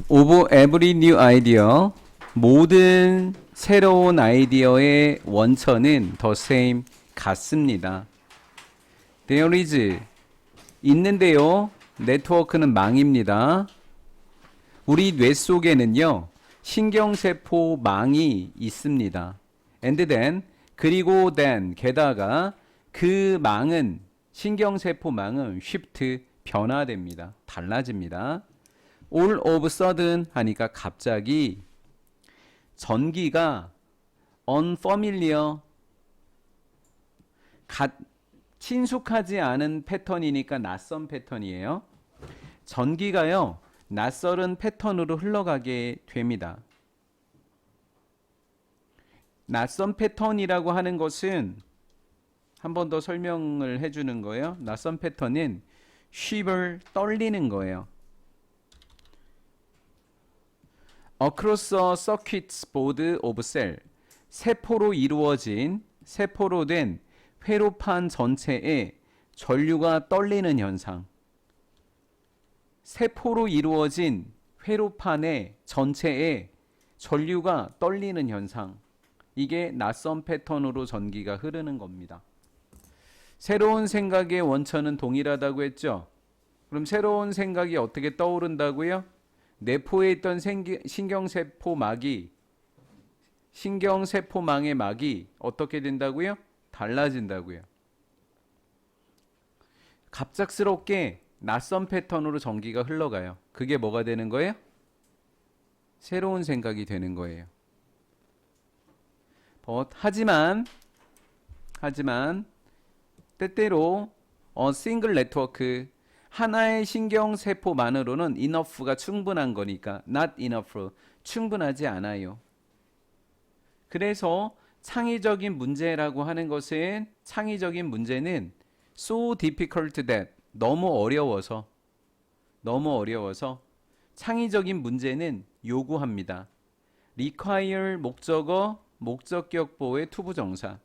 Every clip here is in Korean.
of every new idea. 모든 새로운 아이디어의 원천은 the same 같습니다. There is 있는데요. 네트워크는 망입니다. 우리 뇌 속에는요. 신경세포망이 있습니다. And then 그리고 then 게다가 그 망은 신경세포망은 shift 변화됩니다. 달라집니다. All of sudden 하니까 갑자기 전기가 unfamiliar 친숙하지 않은 패턴이니까 낯선 패턴이에요. 전기가요. 낯설은 패턴으로 흘러가게 됩니다. 낯선 패턴이라고 하는 것은 한 번 더 설명을 해주는 거예요. 낯선 패턴은 shiver 떨리는 거예요. Across a circuit board of cell 세포로 이루어진 세포로 된 회로판 전체에 전류가 떨리는 현상. 세포로 이루어진 회로판의 전체에 전류가 떨리는 현상. 이게 낯선 패턴으로 전기가 흐르는 겁니다. 새로운 생각의 원천은 동일하다고 했죠. 그럼 새로운 생각이 어떻게 떠오른다고요? 내포에 있던 신경세포망의 막이 어떻게 된다고요? 달라진다고요. 갑작스럽게 낯선 패턴으로 전기가 흘러가요. 그게 뭐가 되는 거예요? 새로운 생각이 되는 거예요. 하지만 때때로 싱글 네트워크 하나의 신경세포만으로는 enough가 충분한 거니까 not enough 충분하지 않아요. 그래서 창의적인 문제라고 하는 것은 창의적인 문제는 so difficult that 너무 어려워서 창의적인 문제는 요구합니다. require 목적어 목적격보의 투부정사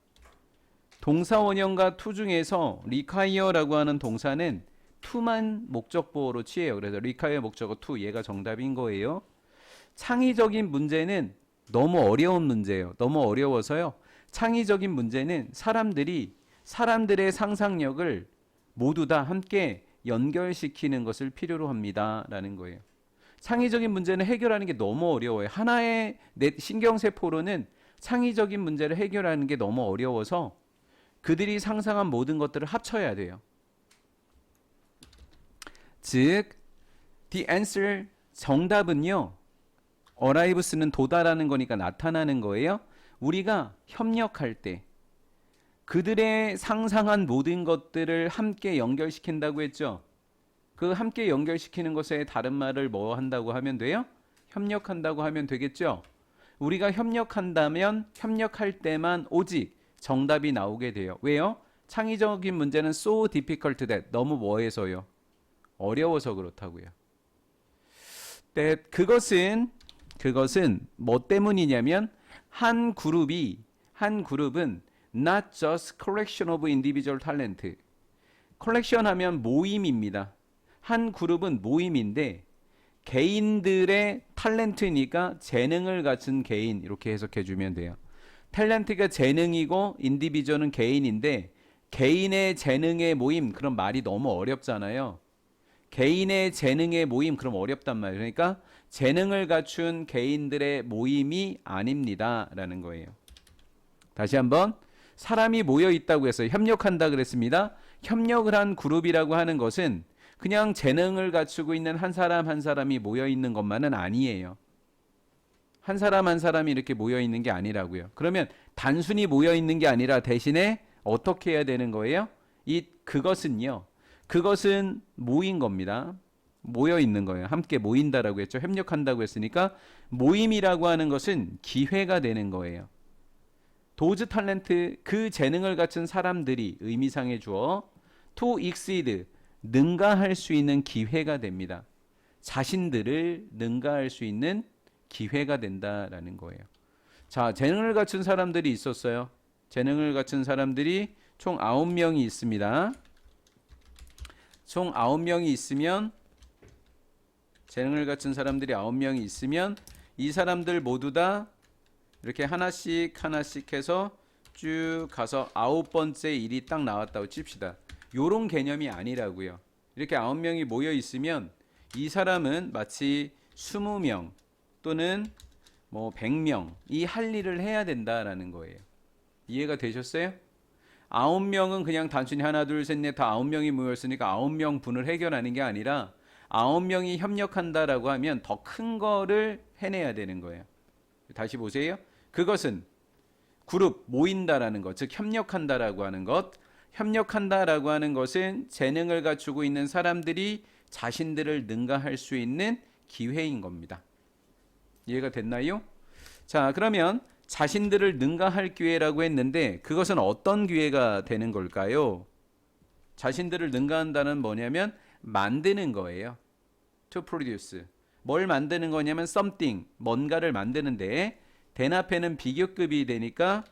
동사 원형과 to 중에서 require라고 하는 동사는 to만 목적보호로 취해요. 그래서 require 목적어 to 얘가 정답인 거예요. 창의적인 문제는 너무 어려운 문제예요. 너무 어려워서요. 창의적인 문제는 사람들의 상상력을 모두 다 함께 연결시키는 것을 필요로 합니다. 라는 거예요. 창의적인 문제는 해결하는 게 너무 어려워요. 하나의 신경세포로는 창의적인 문제를 해결하는 게 너무 어려워서 그들이 상상한 모든 것들을 합쳐야 돼요. 즉, the answer 정답은요. arrives는 도달하는 거니까 나타나는 거예요. 우리가 협력할 때 그들의 상상한 모든 것들을 함께 연결시킨다고 했죠. 그 함께 연결시키는 것에 다른 말을 뭐 한다고 하면 돼요? 협력한다고 하면 되겠죠. 우리가 협력한다면 협력할 때만 오직 정답이 나오게 돼요. 왜요? 창의적인 문제는 so difficult that 너무 뭐해서요? 어려워서 그렇다고요. 네, 그것은 뭐 때문이냐면 한 그룹은 not just collection of individual talent. 컬렉션 하면 모임입니다. 한 그룹은 모임인데 개인들의 탤런트니까 재능을 갖춘 개인 이렇게 해석해 주면 돼요. 탤런트가 재능이고 인디비주얼은 개인인데 개인의 재능의 모임 그런 말이 너무 어렵잖아요. 개인의 재능의 모임 그럼 어렵단 말이에요. 그러니까 재능을 갖춘 개인들의 모임이 아닙니다 라는 거예요. 다시 한번 사람이 모여 있다고 해서 협력한다 그랬습니다. 협력을 한 그룹이라고 하는 것은 그냥 재능을 갖추고 있는 한 사람 한 사람이 모여 있는 것만은 아니에요. 한 사람 한 사람이 이렇게 모여 있는 게 아니라고요. 그러면 단순히 모여 있는 게 아니라 대신에 어떻게 해야 되는 거예요? 그것은 모인 겁니다. 모여 있는 거예요. 함께 모인다라고 했죠. 협력한다고 했으니까 모임이라고 하는 것은 기회가 되는 거예요. 도즈 탤런트 그 재능을 갖춘 사람들이 의미상의 주어 to exceed 능가할 수 있는 기회가 됩니다. 자신들을 능가할 수 있는 기회가 된다라는 거예요. 자, 재능을 갖춘 사람들이 있었어요. 재능을 갖춘 사람들이 총 9명이 있습니다. 총 9명이 있으면 재능을 갖춘 사람들이 9명이 있으면 이 사람들 모두 다 이렇게 하나씩 하나씩 해서 쭉 가서 9번째 일이 딱 나왔다고 칩시다. 요런 개념이 아니라고요. 이렇게 9명이 모여 있으면 이 사람은 마치 20명 또는 뭐 100명 이 할 일을 해야 된다라는 거예요. 이해가 되셨어요? 9명은 그냥 단순히 하나 둘 셋 넷 다 9명이 모였으니까 9명 분을 해결하는 게 아니라 9명이 협력한다라고 하면 더 큰 거를 해내야 되는 거예요. 다시 보세요. 그것은 그룹 모인다라는 것, 즉 협력한다라고 하는 것. 협력한다라고 하는 것은 재능을 갖추고 있는 사람들이 자신들을 능가할 수 있는 기회인 겁니다. 이해가 됐나요? 자, 그러면 자신들을 능가할 기회라고 했는데 그것은 어떤 기회가 되는 걸까요? 자신들을 능가한다는 뭐냐면 만드는 거예요. To produce. 뭘 만드는 거냐면 something, 뭔가를 만드는데 대납해는 비교급이 되니까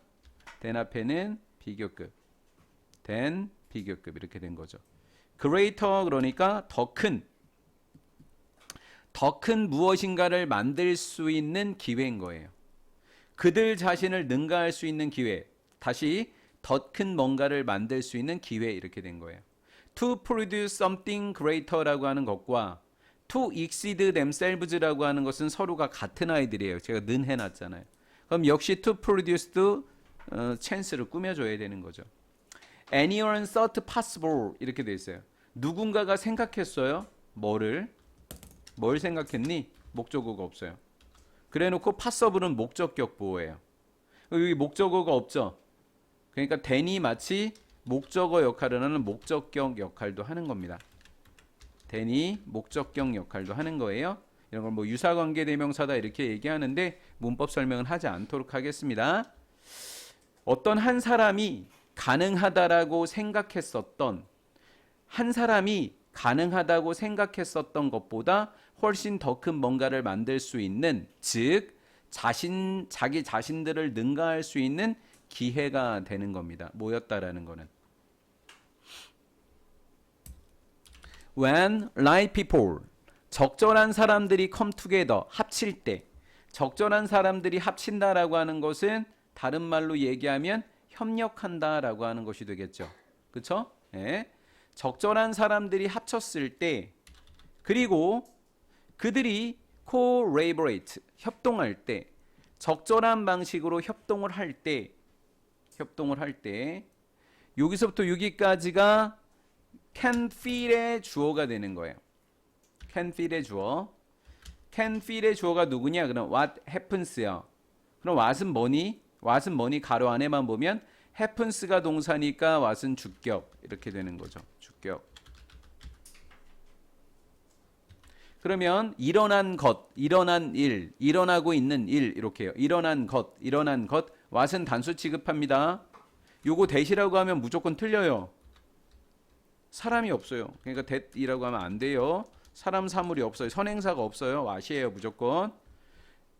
대납해는 비교급. then 비교급 이렇게 된 거죠. greater 그러니까 더 큰 무엇인가를 만들 수 있는 기회인 거예요. 그들 자신을 능가할 수 있는 기회. 다시 더 큰 뭔가를 만들 수 있는 기회 이렇게 된 거예요. To produce something greater라고 하는 것과 to exceed themselves라고 하는 것은 서로가 같은 아이들이에요. 제가 는 해놨잖아요. 그럼 역시 to produce도 chance를 꾸며줘야 되는 거죠. Anyone thought possible 이렇게 돼 있어요. 누군가가 생각했어요. 뭘 생각했니? 목적어가 없어요. 그래놓고 passable은 목적격 보호예요. 여기 목적어가 없죠. 그러니까 then이 마치 목적어 역할을 하는 목적격 역할도 하는 겁니다. then이 목적격 역할도 하는 거예요. 이런 걸 뭐 유사관계 대명사다 이렇게 얘기하는데 문법 설명은 하지 않도록 하겠습니다. 어떤 한 사람이 가능하다라고 생각했었던 것보다 훨씬 더 큰 뭔가를 만들 수 있는, 즉 자기 자신들을 능가할 수 있는 기회가 되는 겁니다. 모였다라는 거는. When right people, 적절한 사람들이 come together, 합칠 때. 적절한 사람들이 합친다라고 하는 것은 다른 말로 얘기하면 협력한다라고 하는 것이 되겠죠. 그렇죠? 네. 적절한 사람들이 합쳤을 때, 그리고 그들이 collaborate, 협동할 때, 적절한 방식으로 협동을 할 때, 여기서부터 여기까지가 can feel의 주어가 되는 거예요. can feel의 주어. can feel의 주어가 누구냐? 그럼 what happens요. 그럼 what은 뭐니? 가로 안에만 보면 happens가 동사니까 what은 주격 이렇게 되는 거죠. 주격. 그러면 일어난 것, 일어난 일, 일어나고 있는 일 이렇게요. 일어난 것, what은 단수 취급합니다. 요거 that이라고 하면 무조건 틀려요. 사람이 없어요. 그러니까 that이라고 하면 안 돼요. 사람 사물이 없어요. 선행사가 없어요. what이에요 무조건.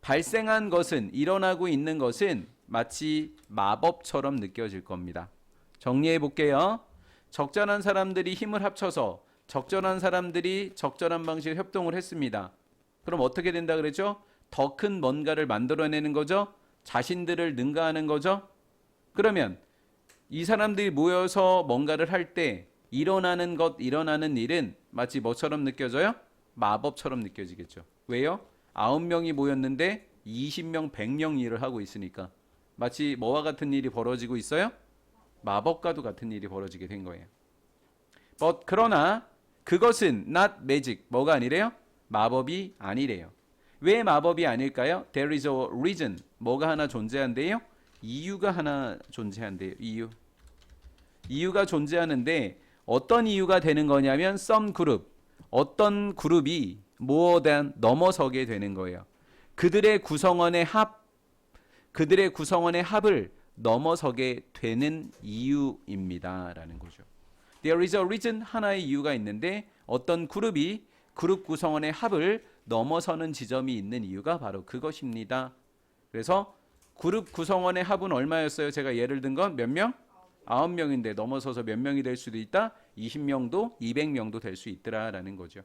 발생한 것은, 일어나고 있는 것은 마치 마법처럼 느껴질 겁니다. 정리해 볼게요. 적절한 사람들이 힘을 합쳐서 적절한 사람들이 적절한 방식으로 협동을 했습니다. 그럼 어떻게 된다 그랬죠? 더 큰 뭔가를 만들어내는 거죠. 자신들을 능가하는 거죠. 그러면 이 사람들이 모여서 뭔가를 할 때 일어나는 일은 마치 뭐처럼 느껴져요? 마법처럼 느껴지겠죠. 왜요? 9명이 모였는데 20명, 100명 일을 하고 있으니까 마치 뭐와 같은 일이 벌어지고 있어요? 마법과도 같은 일이 벌어지게 된 거예요. 그러나 그것은 not magic, 뭐가 아니래요? 마법이 아니래요. 왜 마법이 아닐까요? There is a reason, 뭐가 하나 존재한대요? 이유가 하나 존재한대요. 이유가 존재하는데 어떤 이유가 되는 거냐면 some group, 어떤 그룹이 more than 넘어서게 되는 거예요. 그들의 구성원의 합을 넘어서게 되는 이유입니다. 라는 거죠. There is a reason, 하나의 이유가 있는데 어떤 그룹이 그룹 구성원의 합을 넘어서는 지점이 있는 이유가 바로 그것입니다. 그래서 그룹 구성원의 합은 얼마였어요? 제가 예를 든 건 몇 명? 9명인데 넘어서서 몇 명이 될 수도 있다? 20명도 200명도 될 수 있더라라는 거죠.